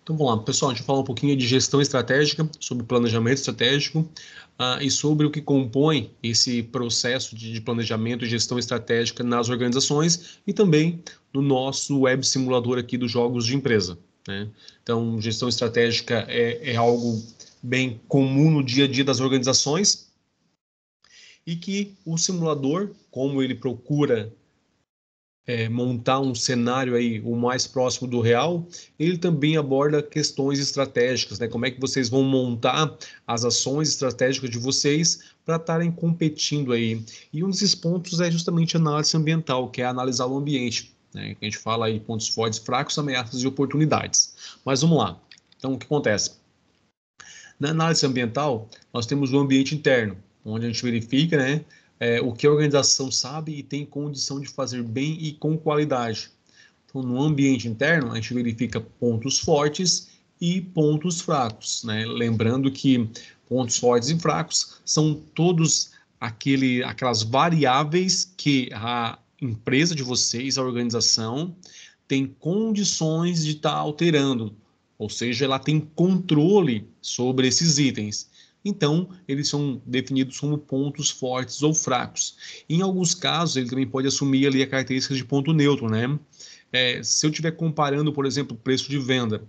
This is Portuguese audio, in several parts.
Então vamos lá, pessoal, a gente vai falar um pouquinho de gestão estratégica, sobre planejamento estratégico e sobre o que compõe esse processo de planejamento e gestão estratégica nas organizações e também no nosso web simulador aqui dos jogos de empresa, né? Então, gestão estratégica é algo bem comum no dia a dia das organizações e que o simulador, como ele procura montar um cenário aí o mais próximo do real, ele também aborda questões estratégicas, né? Como é que vocês vão montar as ações estratégicas de vocês para estarem competindo aí. E um desses pontos é justamente a análise ambiental, que é analisar o ambiente, né? A gente fala aí de pontos fortes, fracos, ameaças e oportunidades. Mas vamos lá. Então, o que acontece? Na análise ambiental, nós temos o ambiente interno, onde a gente verifica, né, o que a organização sabe e tem condição de fazer bem e com qualidade. Então, no ambiente interno, a gente verifica pontos fortes e pontos fracos, né? Lembrando que pontos fortes e fracos são todos aquelas variáveis que a empresa de vocês, a organização, tem condições de estar alterando, ou seja, ela tem controle sobre esses itens. Então, eles são definidos como pontos fortes ou fracos. Em alguns casos, ele também pode assumir ali a característica de ponto neutro, né? Se eu estiver comparando, por exemplo, o preço de venda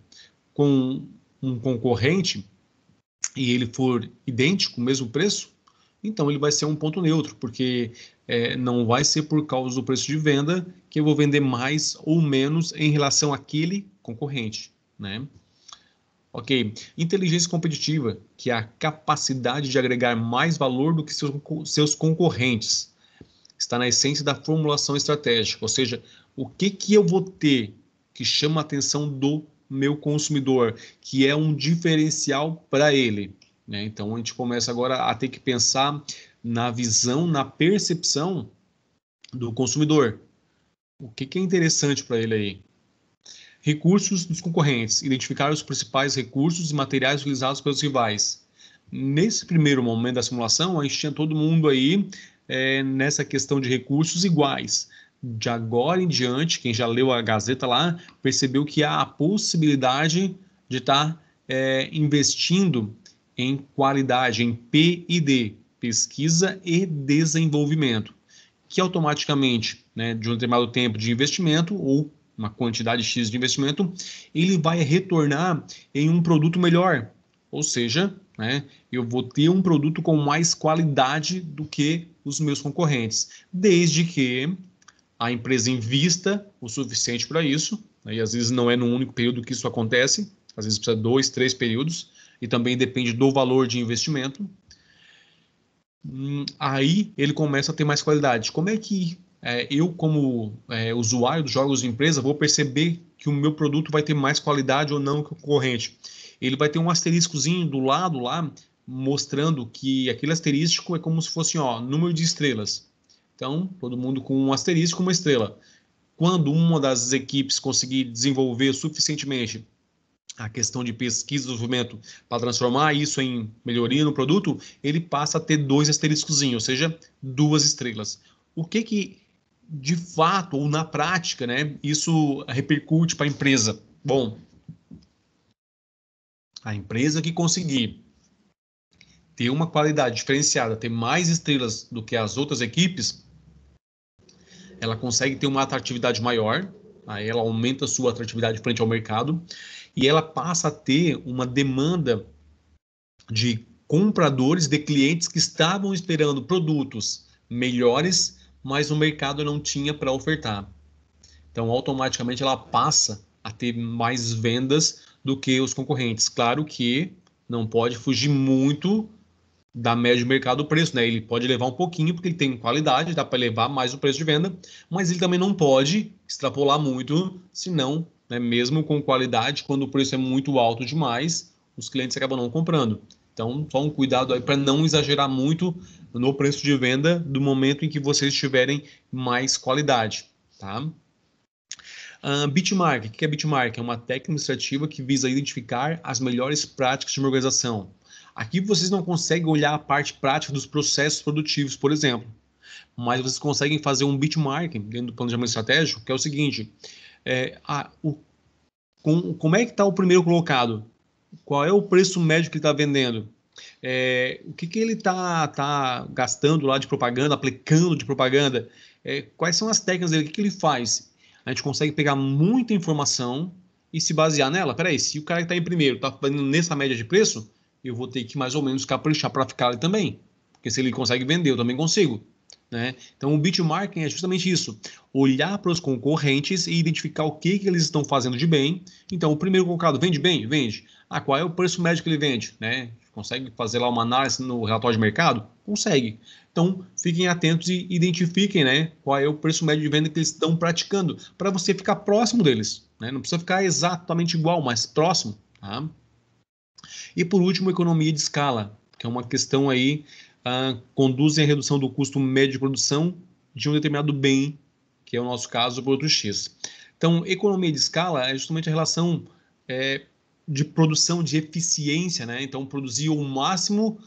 com um concorrente e ele for idêntico, o mesmo preço, então ele vai ser um ponto neutro, porque não vai ser por causa do preço de venda que eu vou vender mais ou menos em relação àquele concorrente, né? Ok, inteligência competitiva, que é a capacidade de agregar mais valor do que seus concorrentes. Está na essência da formulação estratégica, ou seja, o que eu vou ter que chama a atenção do meu consumidor, que é um diferencial para ele, né? Então a gente começa agora a ter que pensar na visão, na percepção do consumidor. O que é interessante para ele aí? Recursos dos concorrentes. Identificar os principais recursos e materiais utilizados pelos rivais. Nesse primeiro momento da simulação, a gente tinha todo mundo aí nessa questão de recursos iguais. De agora em diante, quem já leu a Gazeta lá, percebeu que há a possibilidade de estar investindo em qualidade, em P&D, pesquisa e desenvolvimento, que automaticamente, né, de um determinado tempo de investimento ou uma quantidade X de investimento, ele vai retornar em um produto melhor. Ou seja, né, eu vou ter um produto com mais qualidade do que os meus concorrentes, desde que a empresa invista o suficiente para isso, né, e às vezes não é no único período que isso acontece, às vezes precisa de 2, 3 períodos, e também depende do valor de investimento. Aí ele começa a ter mais qualidade. Como é que eu, como usuário dos jogos de empresa, vou perceber que o meu produto vai ter mais qualidade ou não que o concorrente? Ele vai ter um asteriscozinho do lado lá, mostrando que aquele asterisco é como se fosse número de estrelas. Então, todo mundo com um asterisco, uma estrela. Quando uma das equipes conseguir desenvolver suficientemente a questão de pesquisa e desenvolvimento para transformar isso em melhoria no produto, ele passa a ter 2 asteriscozinhos, ou seja, 2 estrelas. O que de fato, ou na prática, né, isso repercute para a empresa? Bom, a empresa que conseguir ter uma qualidade diferenciada, ter mais estrelas do que as outras equipes, ela consegue ter uma atratividade maior, aí ela aumenta a sua atratividade frente ao mercado, e ela passa a ter uma demanda de compradores, de clientes que estavam esperando produtos melhores, mas o mercado não tinha para ofertar. Então, automaticamente, ela passa a ter mais vendas do que os concorrentes. Claro que não pode fugir muito da média de mercado do preço, né? Ele pode levar um pouquinho, porque ele tem qualidade, dá para levar mais o preço de venda, mas ele também não pode extrapolar muito, senão, né, mesmo com qualidade, quando o preço é muito alto demais, os clientes acabam não comprando. Então, só um cuidado aí para não exagerar muito no preço de venda do momento em que vocês tiverem mais qualidade, tá? Bitmark, o que é Bitmark? É uma técnica administrativa que visa identificar as melhores práticas de uma organização. Aqui vocês não conseguem olhar a parte prática dos processos produtivos, por exemplo, mas vocês conseguem fazer um bitmark dentro do planejamento estratégico, que é o seguinte, como é que está o primeiro colocado? Qual é o preço médio que ele está vendendo? O que ele tá gastando lá de propaganda, aplicando de propaganda? Quais são as técnicas dele? O que ele faz? A gente consegue pegar muita informação e se basear nela. Peraí, se o cara que está em primeiro está fazendo nessa média de preço, eu vou ter que mais ou menos caprichar para ficar ali também. Porque se ele consegue vender, eu também consigo. Né? Então, o benchmarking é justamente isso: olhar para os concorrentes e identificar o que eles estão fazendo de bem. Então, o primeiro colocado vende bem? Vende. Qual é o preço médio que ele vende? Né? Consegue fazer lá uma análise no relatório de mercado? Consegue. Então, fiquem atentos e identifiquem, né, qual é o preço médio de venda que eles estão praticando, para você ficar próximo deles. Né? Não precisa ficar exatamente igual, mas próximo. Tá? E por último, economia de escala, que é uma questão aí, conduzem à redução do custo médio de produção de um determinado bem, que é o nosso caso, o produto X. Então, economia de escala é justamente a relação de produção, de eficiência, né? Então, produzir o máximo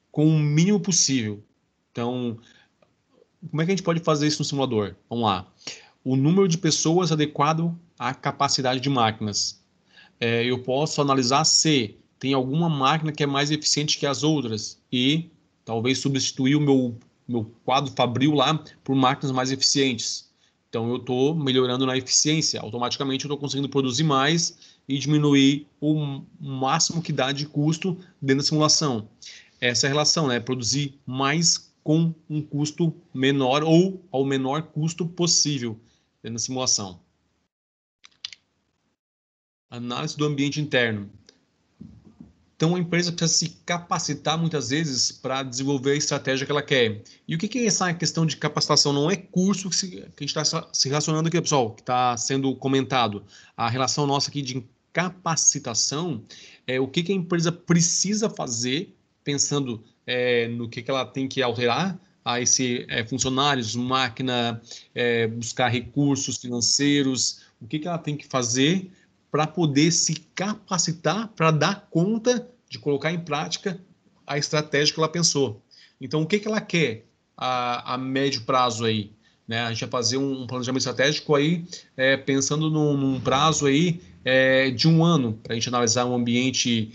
com o mínimo possível. Então, como é que a gente pode fazer isso no simulador? Vamos lá. O número de pessoas adequado à capacidade de máquinas. Eu posso analisar se tem alguma máquina que é mais eficiente que as outras e talvez substituir o meu quadro fabril lá por máquinas mais eficientes. Então, eu estou melhorando na eficiência. Automaticamente, eu estou conseguindo produzir mais e diminuir o máximo que dá de custo dentro da simulação. Essa é a relação, né? Produzir mais com um custo menor ou ao menor custo possível dentro da simulação. Análise do ambiente interno. Então, a empresa precisa se capacitar muitas vezes para desenvolver a estratégia que ela quer. E o que é essa questão de capacitação? Não é curso que a gente está se relacionando aqui, pessoal, que está sendo comentado. A relação nossa aqui de capacitação é o que a empresa precisa fazer, pensando no que ela tem que alterar a esse funcionários, máquina, buscar recursos financeiros, o que ela tem que fazer para poder se capacitar para dar conta de colocar em prática a estratégia que ela pensou. Então, o que ela quer a médio prazo aí? Né? A gente vai fazer um planejamento estratégico aí, pensando num prazo aí de 1 ano, para a gente analisar um ambiente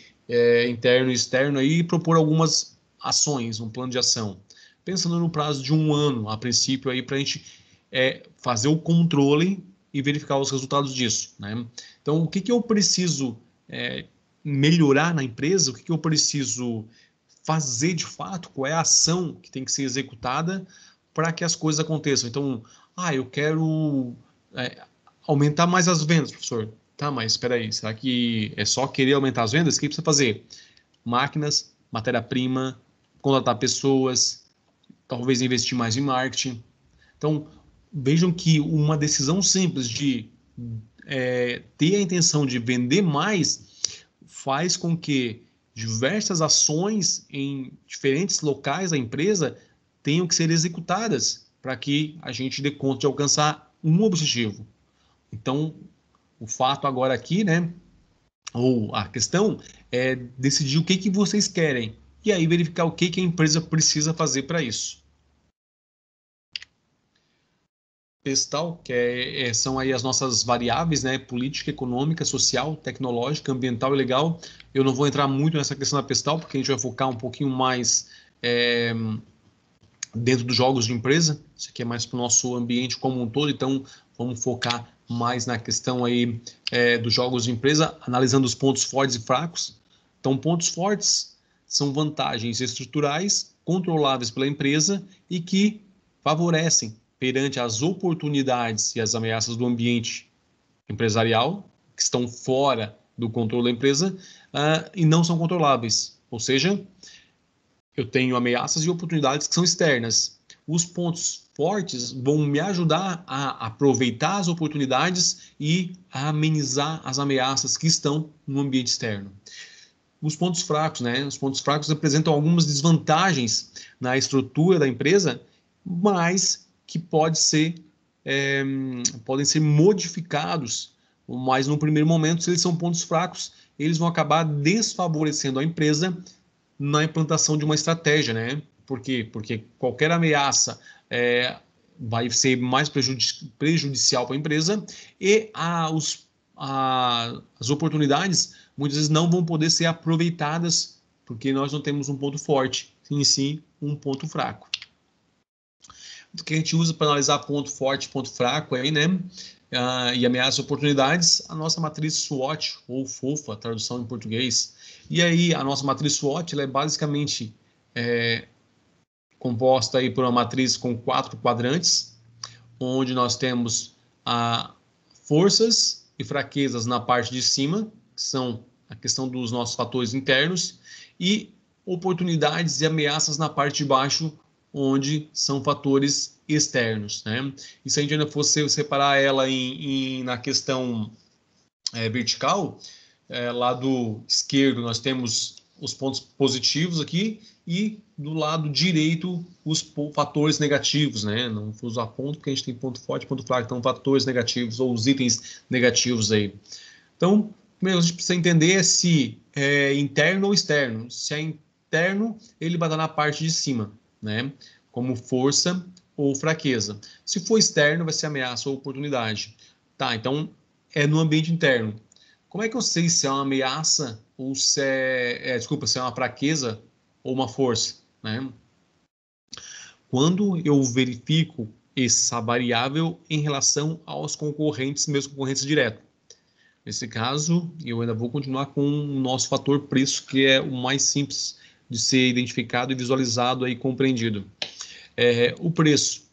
interno e externo aí, e propor algumas ações, um plano de ação. Pensando no prazo de 1 ano, a princípio, aí para a gente fazer o controle e verificar os resultados disso. Né? Então, o que eu preciso melhorar na empresa? O que eu preciso fazer de fato? Qual é a ação que tem que ser executada para que as coisas aconteçam? Então, eu quero aumentar mais as vendas, professor. Tá, mas espera aí, será que é só querer aumentar as vendas? O que precisa fazer? Máquinas, matéria-prima, contratar pessoas, talvez investir mais em marketing. Então, vejam que uma decisão simples de ter a intenção de vender mais faz com que diversas ações em diferentes locais da empresa tenham que ser executadas para que a gente dê conta de alcançar um objetivo. Então, o fato agora aqui, né, ou a questão é decidir o que vocês querem e aí verificar o que a empresa precisa fazer para isso. Pestal, que são aí as nossas variáveis, né? Política, econômica, social, tecnológica, ambiental e legal. Eu não vou entrar muito nessa questão da Pestal, porque a gente vai focar um pouquinho mais dentro dos jogos de empresa. Isso aqui é mais para o nosso ambiente como um todo, então vamos focar mais na questão aí dos jogos de empresa, analisando os pontos fortes e fracos. Então, pontos fortes são vantagens estruturais controláveis pela empresa e que favorecem perante as oportunidades e as ameaças do ambiente empresarial, que estão fora do controle da empresa, e não são controláveis. Ou seja, eu tenho ameaças e oportunidades que são externas. Os pontos fortes vão me ajudar a aproveitar as oportunidades e a amenizar as ameaças que estão no ambiente externo. Os pontos fracos, né? Os pontos fracos representam algumas desvantagens na estrutura da empresa, mas que podem ser modificados, mas no primeiro momento, se eles são pontos fracos, eles vão acabar desfavorecendo a empresa na implantação de uma estratégia, né? Por quê? Porque qualquer ameaça vai ser mais prejudicial para a empresa, e as oportunidades muitas vezes não vão poder ser aproveitadas porque nós não temos um ponto forte, sim um ponto fraco. O que a gente usa para analisar ponto forte, ponto fraco aí, né? E ameaças e oportunidades, a nossa matriz SWOT, ou FOFA, tradução em português. E aí, a nossa matriz SWOT, ela é basicamente composta aí por uma matriz com 4 quadrantes, onde nós temos forças e fraquezas na parte de cima, que são a questão dos nossos fatores internos, e oportunidades e ameaças na parte de baixo, onde são fatores externos, né? E se a gente ainda fosse separar ela na questão vertical, lado esquerdo nós temos os pontos positivos aqui e do lado direito os fatores negativos, né? Não vou usar ponto porque a gente tem ponto forte, ponto fraco, então fatores negativos ou os itens negativos aí. Então, primeiro a gente precisa entender se é interno ou externo. Se é interno, ele vai estar na parte de cima, né? Como força ou fraqueza. Se for externo, vai ser ameaça ou oportunidade. Tá, então é no ambiente interno. Como é que eu sei se é uma ameaça ou se se é uma fraqueza ou uma força, né? Quando eu verifico essa variável em relação aos concorrentes, meus concorrentes diretos. Nesse caso, eu ainda vou continuar com o nosso fator preço, que é o mais simples de ser identificado e visualizado e compreendido. O preço.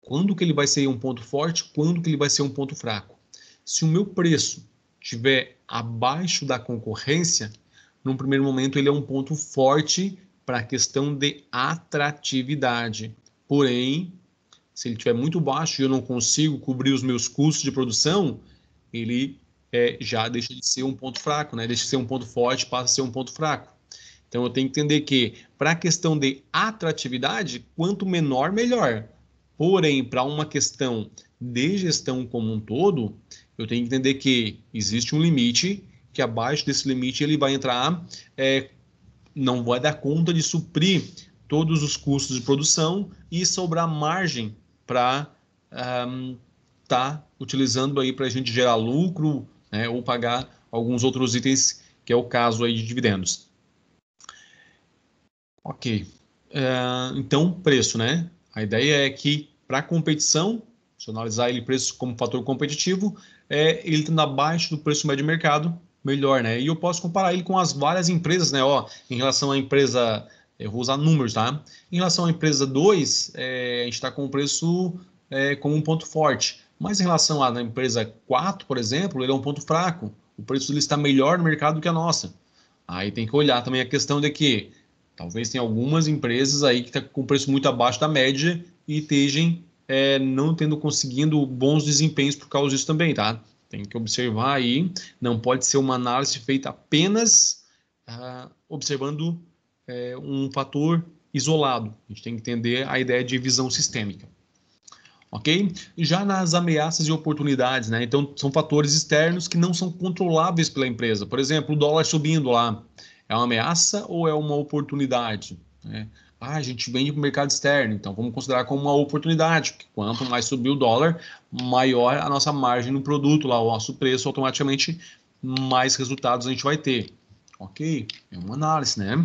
Quando que ele vai ser um ponto forte? Quando que ele vai ser um ponto fraco? Se o meu preço estiver abaixo da concorrência, num primeiro momento ele é um ponto forte para a questão de atratividade. Porém, se ele estiver muito baixo e eu não consigo cobrir os meus custos de produção, ele já deixa de ser um ponto fraco, né? Deixa de ser um ponto forte, passa a ser um ponto fraco. Então, eu tenho que entender que, para a questão de atratividade, quanto menor, melhor. Porém, para uma questão de gestão como um todo, eu tenho que entender que existe um limite, que abaixo desse limite ele vai entrar, não vai dar conta de suprir todos os custos de produção e sobrar margem para utilizando aí para a gente gerar lucro, né, ou pagar alguns outros itens, que é o caso aí de dividendos. Ok. Então, preço, né? A ideia é que, para competição, se eu analisar ele preço como fator competitivo, ele estando abaixo do preço médio de mercado, melhor, né? E eu posso comparar ele com as várias empresas, né? Ó, em relação à empresa, eu vou usar números, tá? Em relação à empresa 2, a gente está com o preço como um ponto forte. Mas em relação à empresa 4, por exemplo, ele é um ponto fraco. O preço dele está melhor no mercado do que a nossa. Aí tem que olhar também a questão de que talvez tenha algumas empresas aí que estão com preço muito abaixo da média e estejam não conseguindo bons desempenhos por causa disso também, tá? Tem que observar aí, não pode ser uma análise feita apenas observando um fator isolado. A gente tem que entender a ideia de visão sistêmica. Ok? Já nas ameaças e oportunidades, né? Então, são fatores externos que não são controláveis pela empresa. Por exemplo, o dólar subindo lá. É uma ameaça ou é uma oportunidade? Né? A gente vende para o mercado externo, então vamos considerar como uma oportunidade, porque quanto mais subir o dólar, maior a nossa margem no produto, lá, o nosso preço, automaticamente mais resultados a gente vai ter. Ok? É uma análise, né?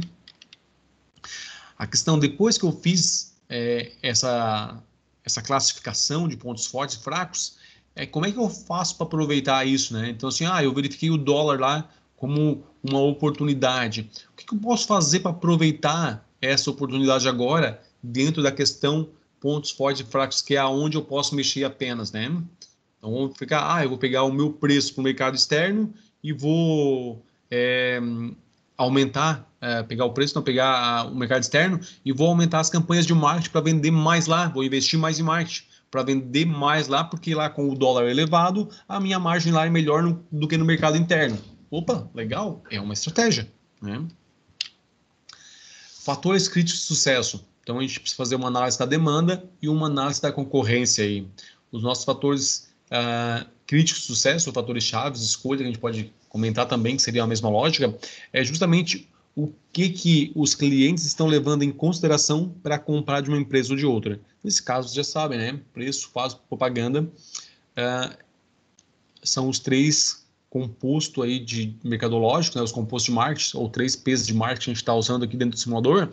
A questão, depois que eu fiz essa classificação de pontos fortes e fracos, como é que eu faço para aproveitar isso, né? Então, assim, eu verifiquei o dólar lá como uma oportunidade. O que eu posso fazer para aproveitar essa oportunidade agora dentro da questão pontos fortes e fracos, que é aonde eu posso mexer apenas, né? Então, vamos ficar, eu vou pegar o meu preço para o mercado externo e vou aumentar, pegar o preço, não pegar o mercado externo e vou aumentar as campanhas de marketing para vender mais lá, vou investir mais em marketing para vender mais lá, porque lá com o dólar elevado, a minha margem lá é melhor do que no mercado interno. Opa, legal, é uma estratégia, né? Fatores críticos de sucesso. Então a gente precisa fazer uma análise da demanda e uma análise da concorrência aí. Os nossos fatores críticos de sucesso, ou fatores chaves de escolha, que a gente pode comentar também, que seria a mesma lógica, é justamente o que os clientes estão levando em consideração para comprar de uma empresa ou de outra. Nesse caso, vocês já sabem, né? Preço, faz propaganda, são os três compostos aí de mercadológico, né? Os compostos de marketing, ou 3 P's de marketing que a gente está usando aqui dentro do simulador,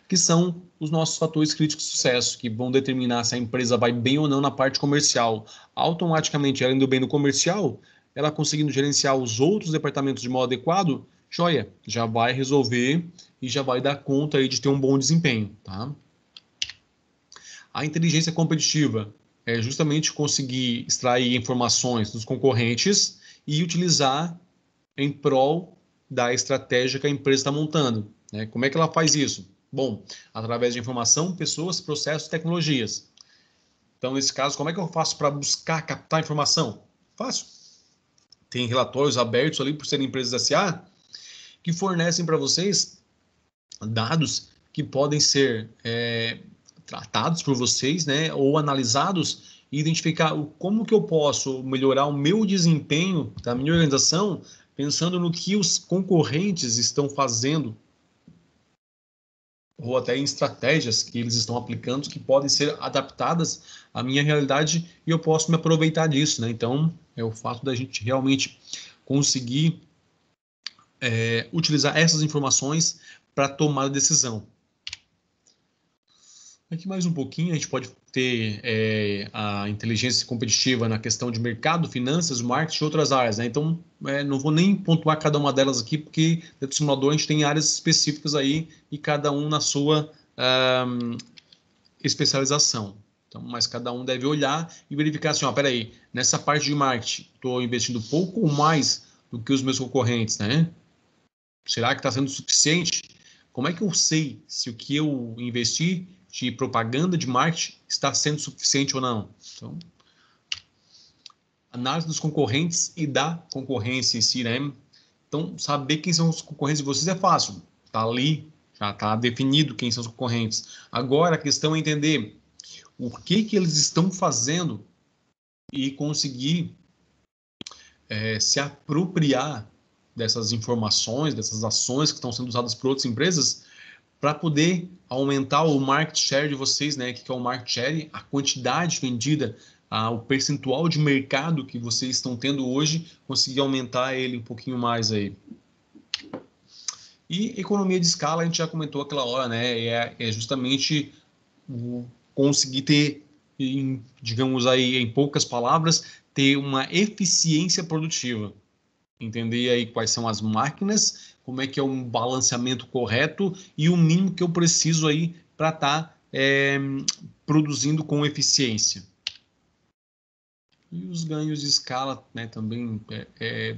que são os nossos fatores críticos de sucesso, que vão determinar se a empresa vai bem ou não na parte comercial. Automaticamente, ela indo bem no comercial, ela conseguindo gerenciar os outros departamentos de modo adequado, joia, já vai resolver e já vai dar conta aí de ter um bom desempenho, tá? A inteligência competitiva é justamente conseguir extrair informações dos concorrentes e utilizar em prol da estratégia que a empresa está montando, né? Como é que ela faz isso? Bom, através de informação, pessoas, processos, tecnologias. Então, nesse caso, como é que eu faço para buscar captar informação? Fácil. Tem relatórios abertos ali por serem empresas SA que fornecem para vocês dados que podem ser tratados por vocês, né, ou analisados e identificar como que eu posso melhorar o meu desempenho da minha organização pensando no que os concorrentes estão fazendo ou até em estratégias que eles estão aplicando que podem ser adaptadas à minha realidade e eu posso me aproveitar disso, né? Então, é o fato da gente realmente conseguir utilizar essas informações para tomar a decisão. Aqui mais um pouquinho, a gente pode ter a inteligência competitiva na questão de mercado, finanças, marketing e outras áreas, né? Então, não vou nem pontuar cada uma delas aqui, porque dentro do simulador a gente tem áreas específicas aí e cada um na sua especialização. Então, mas cada um deve olhar e verificar assim, ó, peraí, nessa parte de marketing, estou investindo pouco ou mais do que os meus concorrentes, né? Será que está sendo suficiente? Como é que eu sei se o que eu investi de propaganda, de marketing, está sendo suficiente ou não? Então, análise dos concorrentes e da concorrência em si, né? Então, saber quem são os concorrentes de vocês é fácil. Está ali, já está definido quem são os concorrentes. Agora, a questão é entender o que eles estão fazendo e conseguir se apropriar dessas informações, dessas ações que estão sendo usadas por outras empresas para poder aumentar o market share de vocês, né? O que é o market share? A quantidade vendida, o percentual de mercado que vocês estão tendo hoje, conseguir aumentar ele um pouquinho mais aí. E economia de escala, a gente já comentou aquela hora, né? É justamente conseguir ter, digamos aí, em poucas palavras, ter uma eficiência produtiva. Entender aí quais são as máquinas, como é que é um balanceamento correto e o mínimo que eu preciso aí para estar produzindo com eficiência. E os ganhos de escala, né, também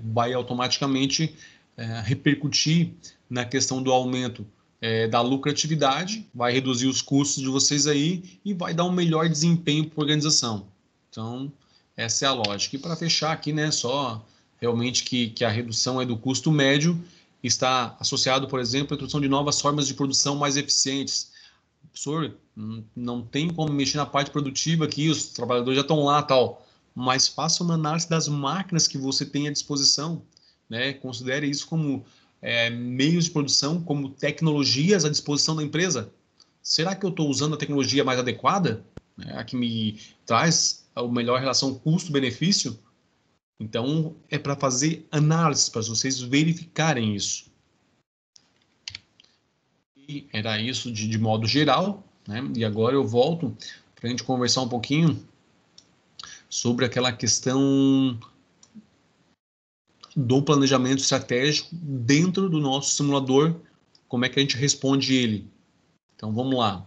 vai automaticamente repercutir na questão do aumento da lucratividade, vai reduzir os custos de vocês aí e vai dar um melhor desempenho para a organização. Então, essa é a lógica. E para fechar aqui, né, só realmente que a redução do custo médio está associado, por exemplo, à introdução de novas formas de produção mais eficientes. Professor, não tem como mexer na parte produtiva aqui, os trabalhadores já estão lá, tal, mas faça uma análise das máquinas que você tem à disposição, né? Considere isso como meios de produção, como tecnologias à disposição da empresa. Será que eu estou usando a tecnologia mais adequada, né, a que me traz a melhor relação custo-benefício? Então, é para fazer análise, para vocês verificarem isso. E era isso de modo geral, né? E agora eu volto para a gente conversar um pouquinho sobre aquela questão do planejamento estratégico dentro do nosso simulador, como é que a gente responde ele. Então, vamos lá.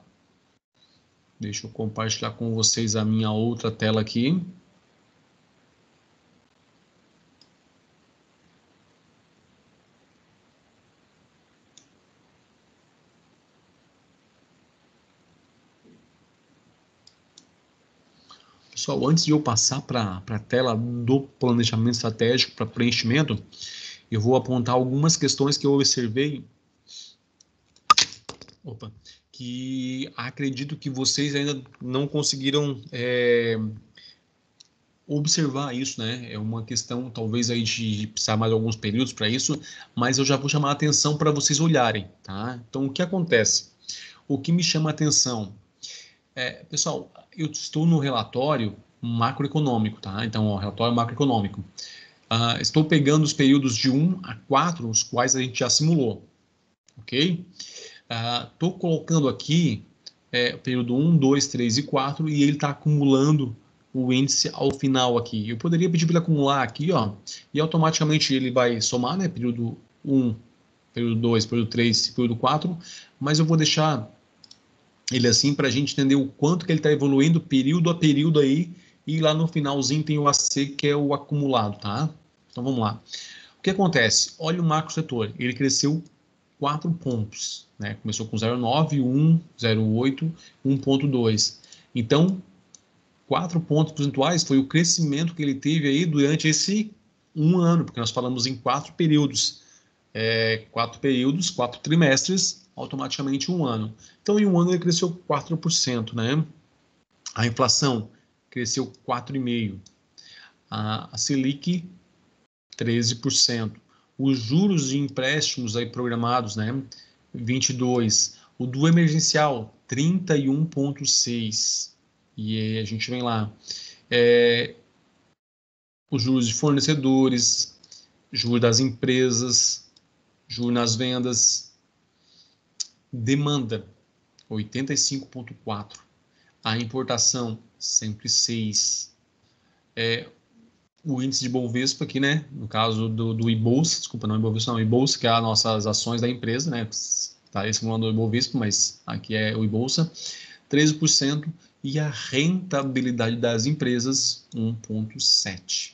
Deixa eu compartilhar com vocês a minha outra tela aqui. Pessoal, antes de eu passar para a tela do planejamento estratégico para preenchimento, eu vou apontar algumas questões que eu observei, que acredito que vocês ainda não conseguiram observar isso, né? É uma questão, talvez, aí de precisar mais alguns períodos para isso, mas eu já vou chamar a atenção para vocês olharem, tá? Então, o que acontece? O que me chama a atenção pessoal, eu estou no relatório macroeconômico, tá? Então, ó, relatório macroeconômico. Estou pegando os períodos de 1 a 4, os quais a gente já simulou, ok? Estou colocando aqui período 1, 2, 3 e 4 e ele está acumulando o índice ao final aqui. Eu poderia pedir para ele acumular aqui, ó, e automaticamente ele vai somar, né? Período 1, período 2, período 3, período 4, mas eu vou deixar ele assim para a gente entender o quanto que ele está evoluindo período a período aí, e lá no finalzinho tem o AC, que é o acumulado, tá? Então vamos lá. O que acontece? Olha o macro setor, ele cresceu 4 pontos, né? Começou com 0,9, 1, 0,8, 1,2. Então, 4 pontos percentuais foi o crescimento que ele teve aí durante esse um ano, porque nós falamos em 4 períodos. 4 períodos, 4 trimestres, automaticamente um ano. Então, em um ano ele cresceu 4%, né? A inflação cresceu 4,5%. A Selic, 13%. Os juros de empréstimos aí programados, né? 22%. O do emergencial, 31,6%. E aí a gente vem lá. Os juros de fornecedores, juros das empresas, juros nas vendas. Demanda, 85,4%. A importação, sempre 6%. O índice de Bovespa aqui, né? No caso do Ibovespa, desculpa, não Ibovespa, não, Ibovespa, que é as nossas ações da empresa, né? Está simulando o Ibovespa, mas aqui é o Ibovespa, 13%. E a rentabilidade das empresas, 1,7%.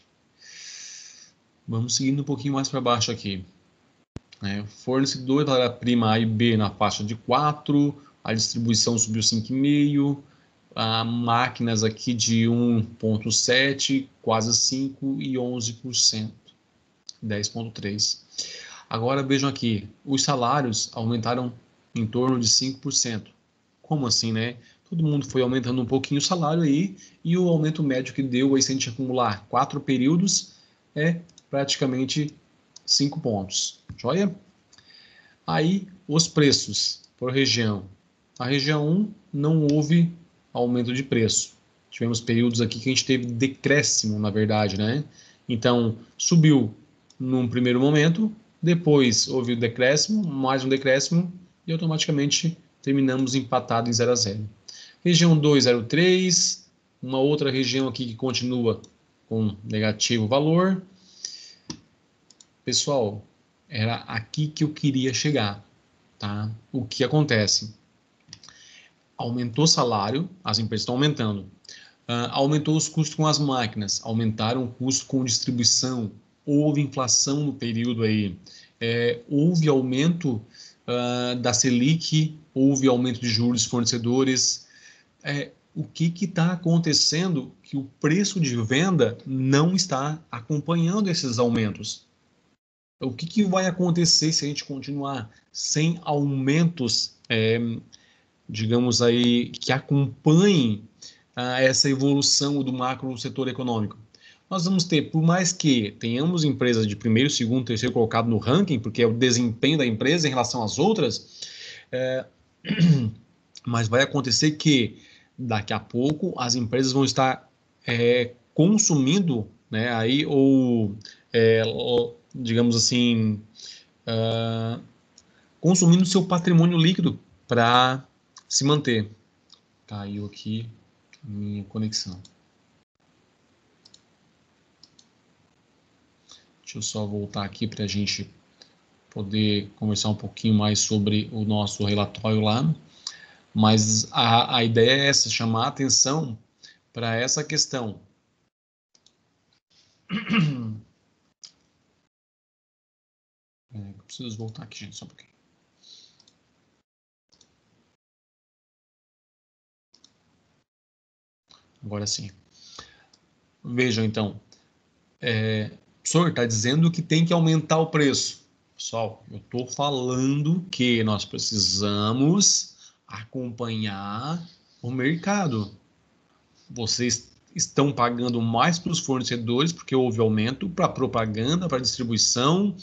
Vamos seguindo um pouquinho mais para baixo aqui. Fornecedor da prima A e B na faixa de 4%, a distribuição subiu 5,5%, máquinas aqui de 1,7%, quase 5% e 11%, 10,3%. Agora vejam aqui, os salários aumentaram em torno de 5%. Como assim, né? Todo mundo foi aumentando um pouquinho o salário aí, e o aumento médio que deu aí, se a gente acumular 4 períodos, é praticamente 5 pontos. Joia? Aí, os preços por região. A região 1 não houve aumento de preço. Tivemos períodos aqui que a gente teve decréscimo, na verdade, né? Então, subiu num primeiro momento, depois houve o decréscimo, mais um decréscimo, e automaticamente terminamos empatado em 0 a 0. Região 2, 0,3. Uma outra região aqui que continua com negativo valor. Pessoal, era aqui que eu queria chegar, tá? O que acontece? Aumentou o salário, as empresas estão aumentando. Aumentou os custos com as máquinas, aumentaram o custo com distribuição, houve inflação no período aí, houve aumento da Selic, houve aumento de juros dos fornecedores. O que está acontecendo que o preço de venda não está acompanhando esses aumentos? O que vai acontecer se a gente continuar sem aumentos, digamos aí, que acompanhem essa evolução do macro setor econômico? Nós vamos ter, por mais que tenhamos empresas de primeiro, segundo, terceiro colocado no ranking, porque é o desempenho da empresa em relação às outras, mas vai acontecer que daqui a pouco as empresas vão estar consumindo, né, aí, ou digamos assim, consumindo seu patrimônio líquido para se manter. Caiu aqui a minha conexão. Deixa eu só voltar aqui para a gente poder conversar um pouquinho mais sobre o nosso relatório lá. Mas a ideia é essa, chamar a atenção para essa questão. Preciso voltar aqui, gente, só um pouquinho. Agora sim. Vejam, então. O senhor está dizendo que tem que aumentar o preço. Pessoal, eu estou falando que nós precisamos acompanhar o mercado. Vocês estão pagando mais para os fornecedores, porque houve aumento, para propaganda, para distribuição,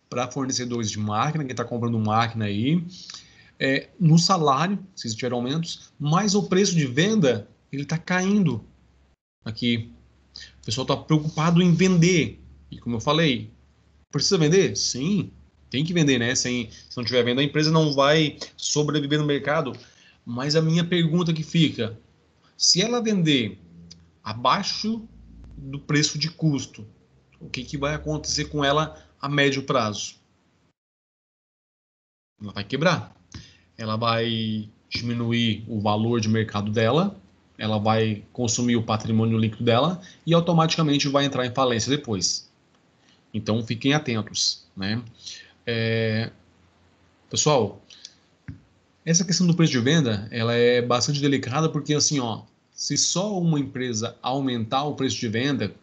para fornecedores de máquina, quem está comprando máquina aí, no salário, se tiver aumentos, mas o preço de venda ele está caindo aqui. O pessoal está preocupado em vender. E como eu falei, precisa vender? Sim, tem que vender, né? Se não tiver venda, a empresa não vai sobreviver no mercado. Mas a minha pergunta que fica, se ela vender abaixo do preço de custo, o que vai acontecer com ela a médio prazo? Ela vai quebrar. Ela vai diminuir o valor de mercado dela, ela vai consumir o patrimônio líquido dela e automaticamente vai entrar em falência depois. Então fiquem atentos, né? Pessoal, essa questão do preço de venda, ela é bastante delicada porque assim, ó, se só uma empresa aumentar o preço de venda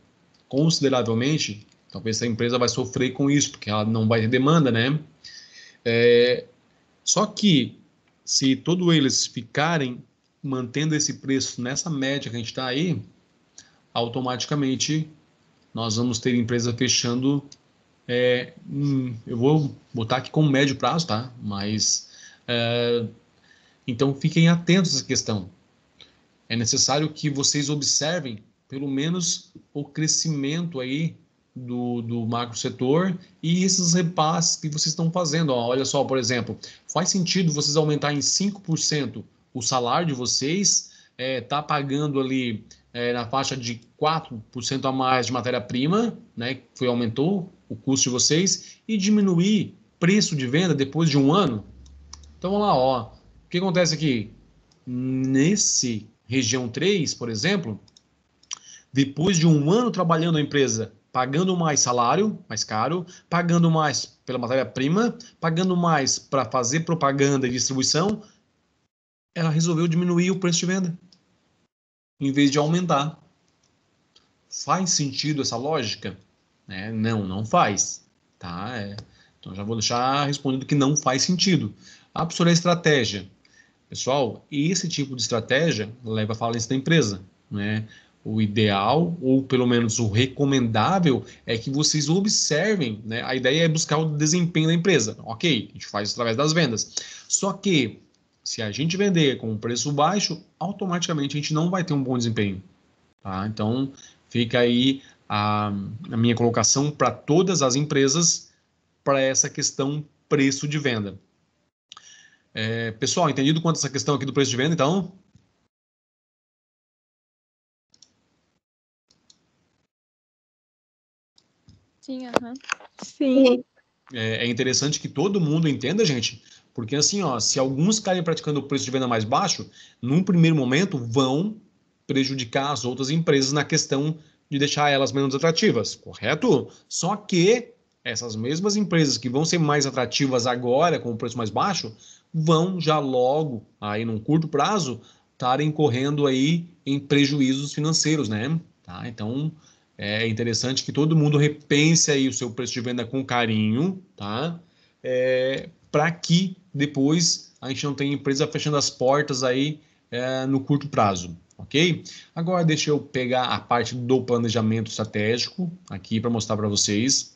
consideravelmente, talvez essa empresa vai sofrer com isso, porque ela não vai ter demanda, né? Só que se todos eles ficarem mantendo esse preço nessa média que a gente está aí, automaticamente nós vamos ter empresa fechando. Eu vou botar aqui como médio prazo, tá? Mas então fiquem atentos a essa questão. É necessário que vocês observem pelo menos o crescimento aí do macro setor e esses repasses que vocês estão fazendo. Ó, olha só, por exemplo, faz sentido vocês aumentar em 5% o salário de vocês, tá pagando ali na faixa de 4% a mais de matéria-prima, né, que aumentou o custo de vocês, e diminuir preço de venda depois de um ano? Então vamos lá, ó. O que acontece aqui? Nesse região 3, por exemplo, depois de um ano trabalhando na empresa, pagando mais salário, mais caro, pagando mais pela matéria-prima, pagando mais para fazer propaganda e distribuição, ela resolveu diminuir o preço de venda, em vez de aumentar. Faz sentido essa lógica? Não, não faz. Tá? Então já vou deixar respondido que não faz sentido. A professora, estratégia. Pessoal, esse tipo de estratégia leva à falência da empresa, né? O ideal, ou pelo menos o recomendável, é que vocês observem, né? A ideia é buscar o desempenho da empresa. Ok, a gente faz isso através das vendas. Só que, se a gente vender com um preço baixo, automaticamente a gente não vai ter um bom desempenho. Tá? Então, fica aí a minha colocação para todas as empresas para essa questão preço de venda. Pessoal, entendido quanto a essa questão aqui do preço de venda, então? Sim, aham. Sim. É interessante que todo mundo entenda, gente, porque assim, ó, se alguns caem praticando o preço de venda mais baixo, num primeiro momento vão prejudicar as outras empresas na questão de deixar elas menos atrativas, correto? Só que essas mesmas empresas que vão ser mais atrativas agora com o preço mais baixo, vão já logo, aí num curto prazo, estarem correndo aí em prejuízos financeiros, né? Tá? Então, é interessante que todo mundo repense aí o seu preço de venda com carinho, tá? Para que depois a gente não tenha empresa fechando as portas aí no curto prazo, ok? Agora deixa eu pegar a parte do planejamento estratégico aqui para mostrar para vocês.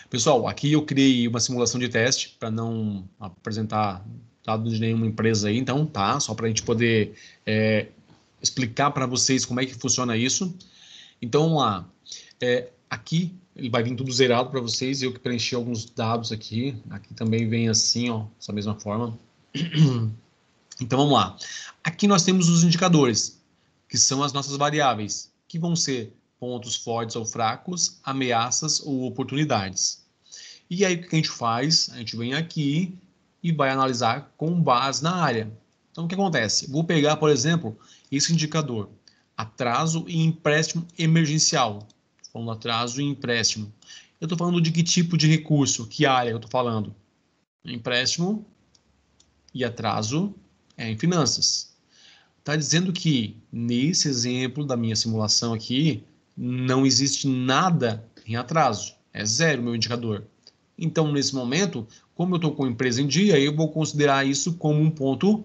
Pessoal, aqui eu criei uma simulação de teste para não apresentar dados de nenhuma empresa aí, então, tá? Só para a gente poder explicar para vocês como é que funciona isso. Então, vamos lá. Aqui ele vai vir tudo zerado para vocês. Eu que preenchi alguns dados aqui. Aqui também vem assim, ó, dessa mesma forma. Então, vamos lá. Aqui nós temos os indicadores, que são as nossas variáveis, que vão ser pontos fortes ou fracos, ameaças ou oportunidades. E aí, o que a gente faz? A gente vem aqui e vai analisar com base na área. Então, o que acontece? Vou pegar, por exemplo, esse indicador. Atraso e empréstimo emergencial. Falando atraso e empréstimo. Eu estou falando de que tipo de recurso, que área eu estou falando? Empréstimo e atraso em finanças. Está dizendo que nesse exemplo da minha simulação aqui, não existe nada em atraso. É zero o meu indicador. Então, nesse momento, como eu estou com a empresa em dia, eu vou considerar isso como um ponto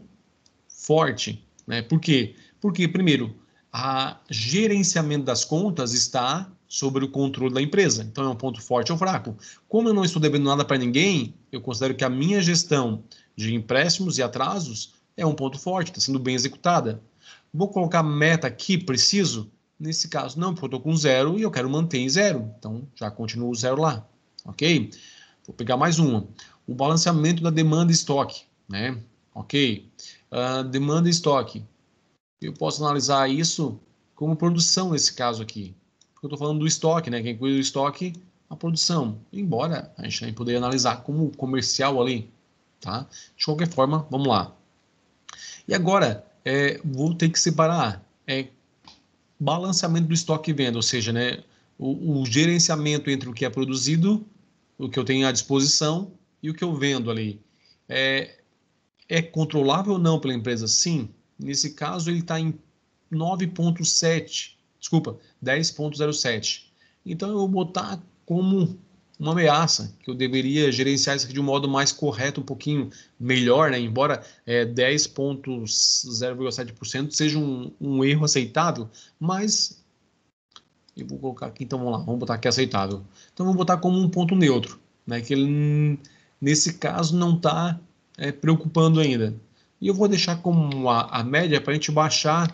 forte. Né? Por quê? Porque, primeiro, a gerenciamento das contas está sobre o controle da empresa. Então, é um ponto forte ou fraco. Como eu não estou devendo nada para ninguém, eu considero que a minha gestão de empréstimos e atrasos é um ponto forte, está sendo bem executada. Vou colocar meta aqui, preciso? Nesse caso, não, porque eu estou com 0 e eu quero manter em 0. Então, já continuo o 0 lá. Ok? Vou pegar mais uma. O balanceamento da demanda e estoque. Né? Ok? Demanda e estoque. Eu posso analisar isso como produção nesse caso aqui. Porque eu estou falando do estoque, né? Quem cuida do estoque, a produção. Embora a gente também poderia analisar como comercial ali. Tá? De qualquer forma, vamos lá. E agora, vou ter que separar balanceamento do estoque e venda, ou seja, né, o gerenciamento entre o que é produzido, o que eu tenho à disposição e o que eu vendo ali. É controlável ou não pela empresa? Sim. Nesse caso, ele está em 9,7, desculpa, 10,07. Então, eu vou botar como uma ameaça, que eu deveria gerenciar isso aqui de um modo mais correto, um pouquinho melhor, né? Embora 10,07% seja um erro aceitável, mas eu vou colocar aqui, então vamos lá, vamos botar aqui aceitável. Então, vamos botar como um ponto neutro, né? Que ele, nesse caso, não está preocupando ainda. E eu vou deixar como a média para a gente baixar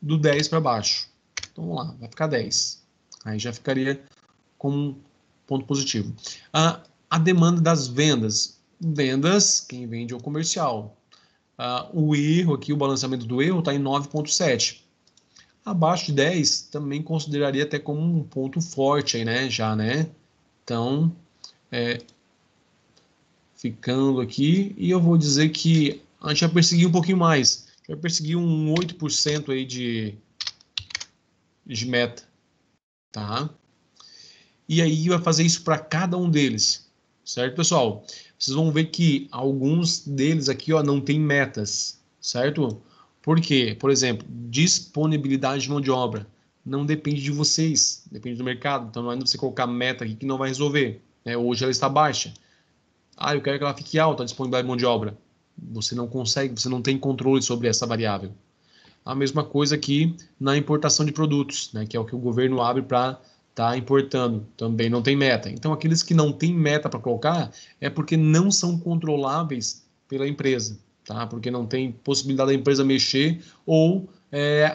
do 10 para baixo. Então, vamos lá, vai ficar 10. Aí já ficaria como um ponto positivo. A demanda das vendas. Vendas, quem vende é o comercial. O erro aqui, o balanceamento do erro está em 9,7. Abaixo de 10, também consideraria até como um ponto forte aí, né? Já, né? Então, ficando aqui, e eu vou dizer que a gente vai perseguir um pouquinho mais. Vai perseguir um 8% aí de meta, tá? E aí vai fazer isso para cada um deles, certo, pessoal? Vocês vão ver que alguns deles aqui, ó, não tem metas, certo? Por quê? Por exemplo, disponibilidade de mão de obra. Não depende de vocês, depende do mercado. Então não é você colocar meta aqui que não vai resolver, né? Hoje ela está baixa. Eu quero que ela fique alta, a disponibilidade de mão de obra. Você não consegue, você não tem controle sobre essa variável. A mesma coisa aqui na importação de produtos, né? Que é o que o governo abre para tá importando, também não tem meta. Então, aqueles que não têm meta para colocar é porque não são controláveis pela empresa, tá? Porque não tem possibilidade da empresa mexer ou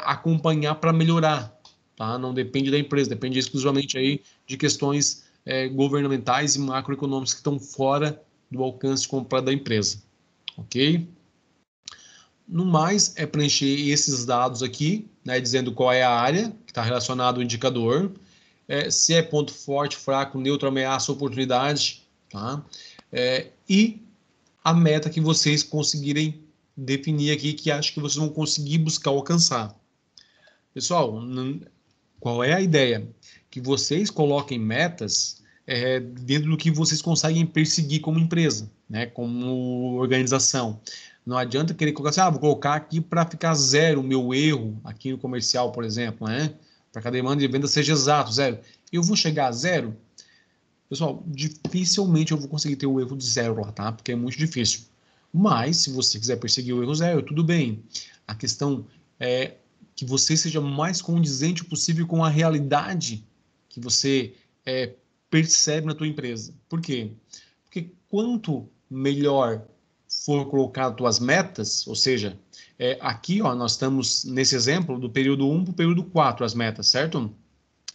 acompanhar para melhorar, tá? Não depende da empresa, depende exclusivamente aí de questões governamentais e macroeconômicas que estão fora do alcance completo da empresa, ok? No mais, é preencher esses dados aqui, né, dizendo qual é a área que está relacionado ao indicador, se é ponto forte, fraco, neutro, ameaça, oportunidade, tá? E a meta que vocês conseguirem definir aqui, que acho que vocês vão conseguir buscar alcançar. Pessoal, qual é a ideia? Que vocês coloquem metas dentro do que vocês conseguem perseguir como empresa, né, como organização. Não adianta querer colocar assim, vou colocar aqui para ficar 0 o meu erro aqui no comercial, por exemplo, né? Para que a demanda de venda seja exato, 0. Eu vou chegar a 0? Pessoal, dificilmente eu vou conseguir ter o erro de 0 lá, tá? Porque é muito difícil. Mas, se você quiser perseguir o erro 0, tudo bem. A questão é que você seja mais condizente possível com a realidade que você percebe na tua empresa. Por quê? Porque quanto melhor for colocar tuas metas, ou seja, aqui ó, nós estamos nesse exemplo do período 1 para o período 4, as metas, certo?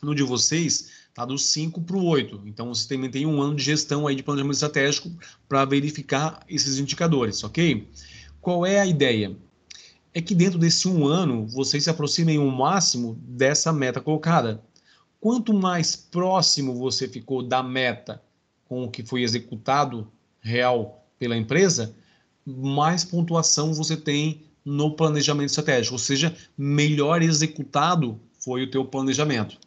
No de vocês, está do 5 para o 8. Então, você também tem um ano de gestão aí de planejamento estratégico para verificar esses indicadores, ok? Qual é a ideia? É que dentro desse um ano, vocês se aproximem o máximo dessa meta colocada. Quanto mais próximo você ficou da meta com o que foi executado real pela empresa, mais pontuação você tem no planejamento estratégico, ou seja, melhor executado foi o teu planejamento,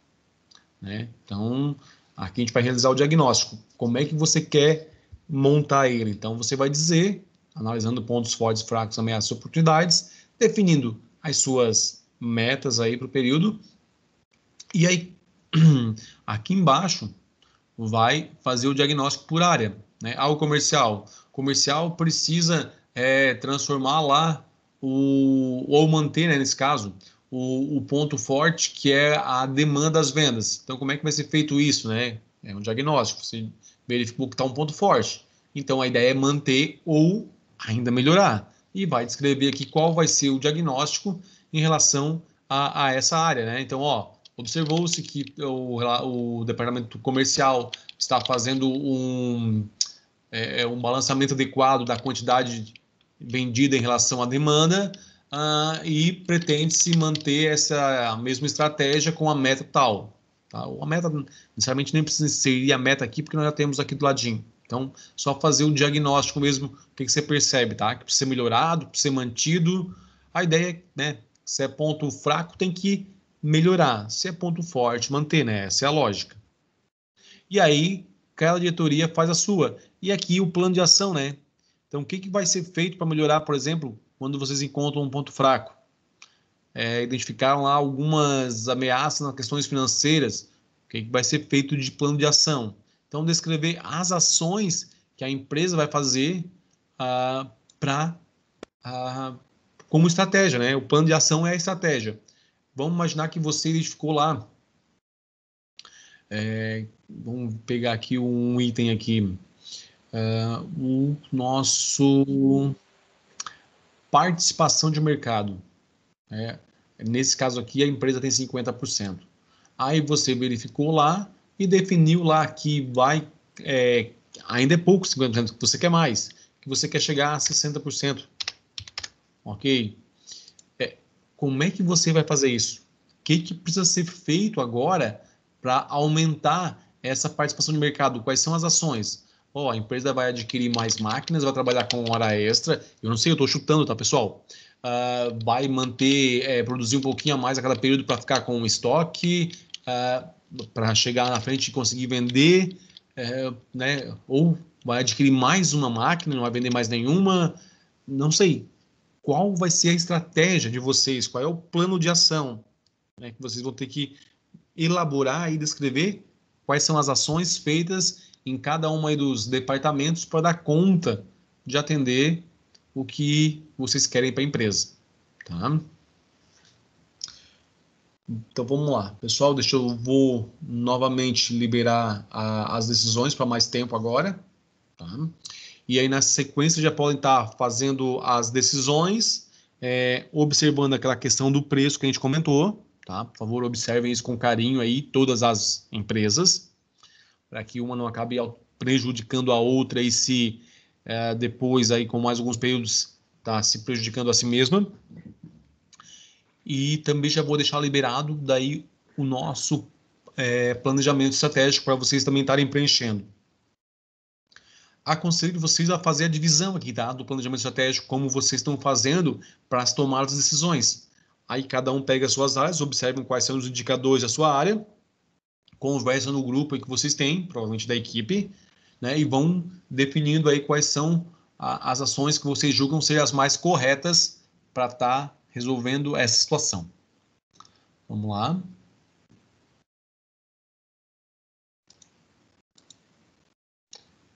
né? Então, aqui a gente vai realizar o diagnóstico. Como é que você quer montar ele? Então, você vai dizer, analisando pontos fortes, fracos, ameaças e oportunidades, definindo as suas metas aí para o período, e aí, aqui embaixo, vai fazer o diagnóstico por área, né? O comercial. O comercial precisa transformar lá ou manter, né, nesse caso, o ponto forte, que é a demanda das vendas. Então, como é que vai ser feito isso, né? É um diagnóstico. Você verificou que está um ponto forte. Então, a ideia é manter ou ainda melhorar. E vai descrever aqui qual vai ser o diagnóstico em relação a essa área, né? Então, ó, observou-se que o departamento comercial está fazendo um balanceamento adequado da quantidade vendida em relação à demanda, e pretende-se manter essa mesma estratégia com a meta tal. Tá? A meta, necessariamente, nem precisa ser a meta aqui, porque nós já temos aqui do ladinho. Então, só fazer o diagnóstico mesmo, o que você percebe, tá? Que precisa ser melhorado, precisa ser mantido. A ideia, né? Se é ponto fraco, tem que melhorar. Se é ponto forte, manter, né? Essa é a lógica. E aí, cada diretoria faz a sua. E aqui o plano de ação, né? Então, o que vai ser feito para melhorar, por exemplo, quando vocês encontram um ponto fraco? Identificaram lá algumas ameaças nas questões financeiras. O que vai ser feito de plano de ação? Então, descrever as ações que a empresa vai fazer como estratégia, né? O plano de ação é a estratégia. Vamos imaginar que você identificou lá. Vamos pegar aqui um item aqui. O nosso participação de mercado. Nesse caso aqui, a empresa tem 50%. Aí você verificou lá e definiu lá que vai, ainda é pouco 50%, que você quer mais, que você quer chegar a 60%. Ok? Como é que você vai fazer isso? O que precisa ser feito agora para aumentar essa participação de mercado? Quais são as ações? A empresa vai adquirir mais máquinas, vai trabalhar com hora extra. Eu não sei, eu estou chutando, tá, pessoal? Vai manter, produzir um pouquinho a mais a cada período para ficar com estoque, para chegar na frente e conseguir vender, né? Ou vai adquirir mais uma máquina, não vai vender mais nenhuma, não sei. Qual vai ser a estratégia de vocês? Qual é o plano de ação, né, que vocês vão ter que elaborar e descrever quais são as ações feitas em cada um aí dos departamentos para dar conta de atender o que vocês querem para a empresa. Tá? Então vamos lá, pessoal. Vou novamente liberar as decisões para mais tempo agora. Tá? E aí, na sequência, já podem estar fazendo as decisões, observando aquela questão do preço que a gente comentou. Tá? Por favor, observem isso com carinho aí, todas as empresas, para que uma não acabe prejudicando a outra e se depois, aí, com mais alguns períodos, tá se prejudicando a si mesma. E também já vou deixar liberado daí o nosso planejamento estratégico para vocês também estarem preenchendo. Aconselho vocês a fazer a divisão aqui, tá? Do planejamento estratégico, como vocês estão fazendo para tomar as decisões. Aí cada um pega as suas áreas, observem quais são os indicadores da sua área, conversam no grupo aí que vocês têm, provavelmente da equipe, né? E vão definindo aí quais são as ações que vocês julgam ser as mais corretas para estar resolvendo essa situação. Vamos lá.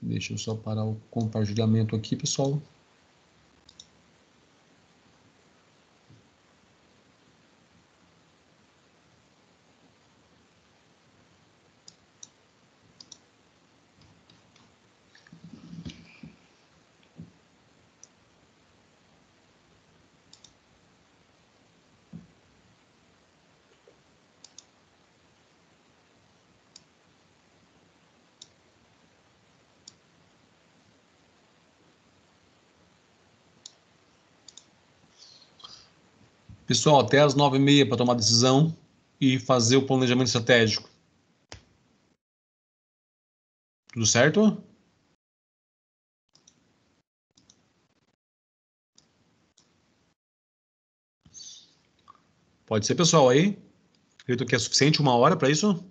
Deixa eu só parar o compartilhamento aqui, pessoal. Pessoal, até as 9h30 para tomar decisão e fazer o planejamento estratégico. Tudo certo? Pode ser, pessoal, aí? Acredito que é suficiente 1 hora para isso?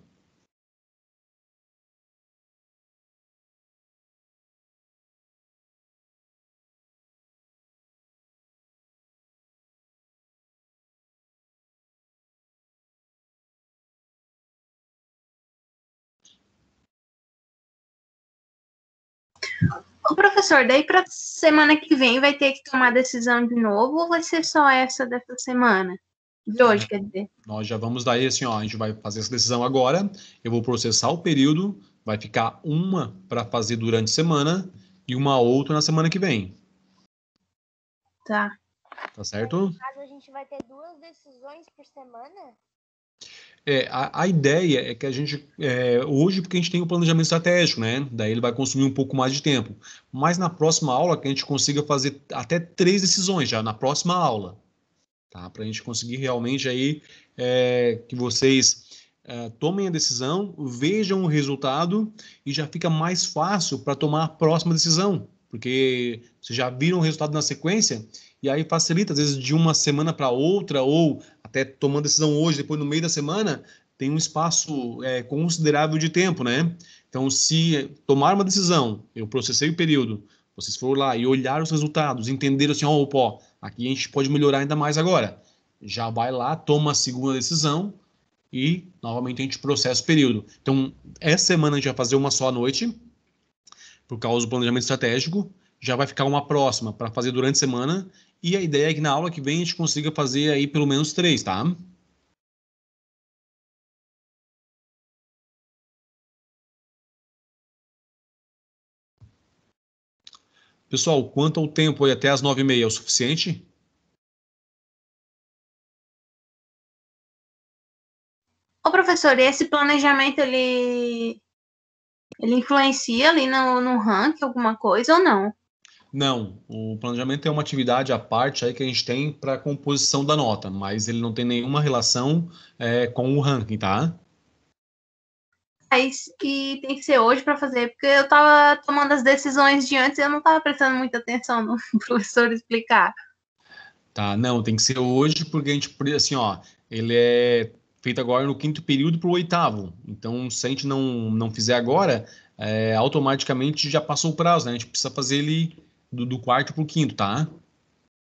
Ô, professor, daí para semana que vem vai ter que tomar decisão de novo ou vai ser só essa dessa semana? De hoje, quer dizer. Nós já vamos daí assim, ó, a gente vai fazer essa decisão agora, eu vou processar o período, vai ficar uma para fazer durante a semana e uma outra na semana que vem. Tá. Tá certo? No caso, a gente vai ter 2 decisões por semana? A ideia é que a gente, hoje, porque a gente tem o planejamento estratégico, né? Daí ele vai consumir um pouco mais de tempo. Mas na próxima aula, que a gente consiga fazer até 3 decisões já na próxima aula. Tá? Para a gente conseguir realmente aí que vocês tomem a decisão, vejam o resultado e já fica mais fácil para tomar a próxima decisão. Porque vocês já viram o resultado na sequência e aí facilita, às vezes, de uma semana para outra, ou até tomando decisão hoje, depois no meio da semana, tem um espaço considerável de tempo, né? Então, se tomar uma decisão, eu processei o período, vocês foram lá e olharam os resultados, entenderam assim, ó, aqui a gente pode melhorar ainda mais agora. Já vai lá, toma a segunda decisão e, novamente, a gente processa o período. Então, essa semana a gente vai fazer uma só à noite, por causa do planejamento estratégico, já vai ficar uma próxima para fazer durante a semana, e a ideia é que na aula que vem a gente consiga fazer aí pelo menos 3, tá? Pessoal, quanto ao tempo aí até as 9h30, é o suficiente? Ô, professor, e esse planejamento, ele influencia ali no ranking alguma coisa ou não? Não, o planejamento é uma atividade à parte aí que a gente tem para a composição da nota, mas ele não tem nenhuma relação com o ranking, tá? Mas que tem que ser hoje para fazer, porque eu estava tomando as decisões de antes e eu não estava prestando muita atenção no professor explicar. Tá, não, tem que ser hoje porque a gente, assim, ó, ele é feito agora no 5º período para o 8º. Então, se a gente não fizer agora, automaticamente já passou o prazo, né? A gente precisa fazer ele do 4º para o 5º, tá?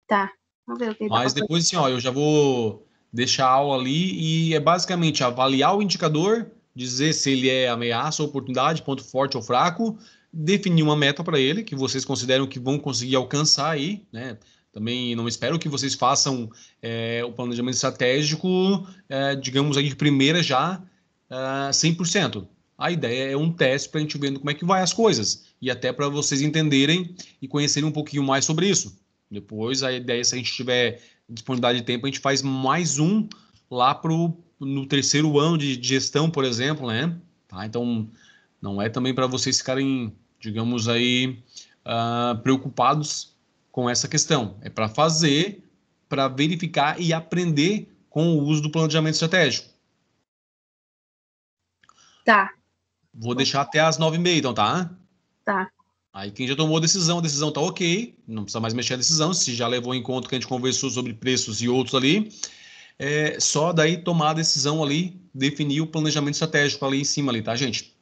Tá, vamos ver o que dá Mas pra depois, assim, ó, eu já vou deixar a aula ali e é basicamente avaliar o indicador, dizer se ele é ameaça ou oportunidade, ponto forte ou fraco, definir uma meta para ele que vocês consideram que vão conseguir alcançar aí, né? Também não espero que vocês façam o planejamento estratégico, digamos aí de primeira já, 100%. A ideia é um teste para a gente vendo como é que vai as coisas e até para vocês entenderem e conhecerem um pouquinho mais sobre isso. Depois, a ideia, se a gente tiver disponibilidade de tempo, a gente faz mais um lá no 3º ano de gestão, por exemplo, né? Tá? Então, não é também para vocês ficarem, digamos aí, preocupados com essa questão. É para fazer, para verificar e aprender com o uso do planejamento estratégico. Tá. Vou deixar até as 9h30, então, tá? Tá. Aí quem já tomou a decisão tá ok, não precisa mais mexer a decisão, se já levou em conta que a gente conversou sobre preços e outros ali, só daí tomar a decisão ali, definir o planejamento estratégico ali em cima ali, tá, gente?